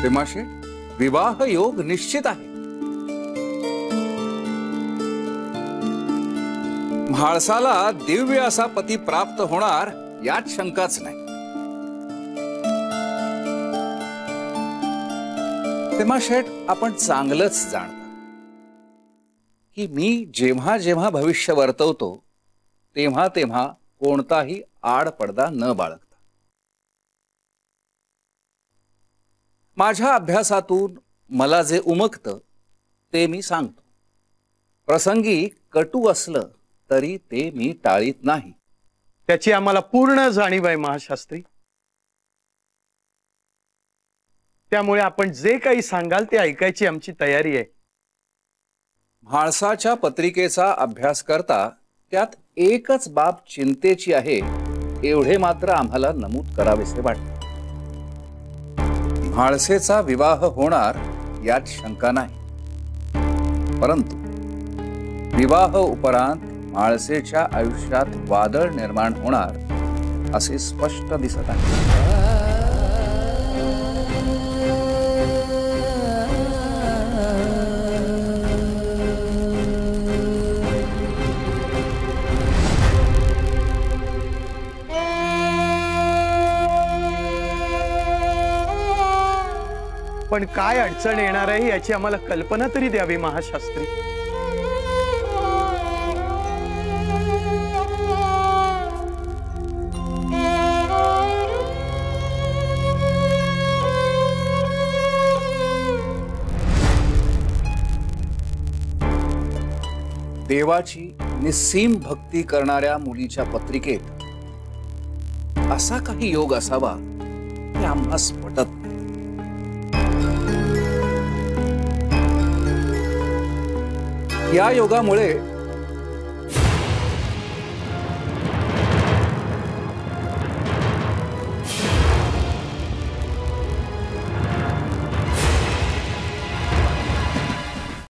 हेमाशे, विवाह योग निश्चित आहे. म्हाळसाला दिव्य असा पती प्राप्त होणार यात शंकाच नाही. हेमाशेठ, आपण चांगलंच जाणता की मी जेव्हा जेव्हा भविष्य वर्तवतो तेव्हा तेव्हा कोणताही आड पडदा न बाळगता माझ्या अभ्यासातून मला जे उमगतं ते मी सांगतो. प्रसंगी कटू असलं तरी ते मी टाळीत नाही. त्याची आम्हाला पूर्ण जाणीव आहे महाशास्त्री. त्यामुळे आपण जे काही सांगाल ते ऐकायची आमची तयारी आहे. म्हाळसाच्या पत्रिकेचा अभ्यास करता त्यात एकच बाब चिंतेची आहे एवढे मात्र आम्हाला नमूद करावेसे वाटते. म्हाळसेचा विवाह होणार यात शंका नाही, परंतु विवाह उपरांत म्हाळसेच्या आयुष्यात वादळ निर्माण होणार असे स्पष्ट दिसत आहे. पण काय अडचण येणार आहे याची आम्हाला कल्पना तरी द्यावी महाशास्त्री. देवाची निस्सीम भक्ती करणाऱ्या मुलीच्या पत्रिकेत असा काही योग असावा हे आम्हास पटत नाही. या योगामुळे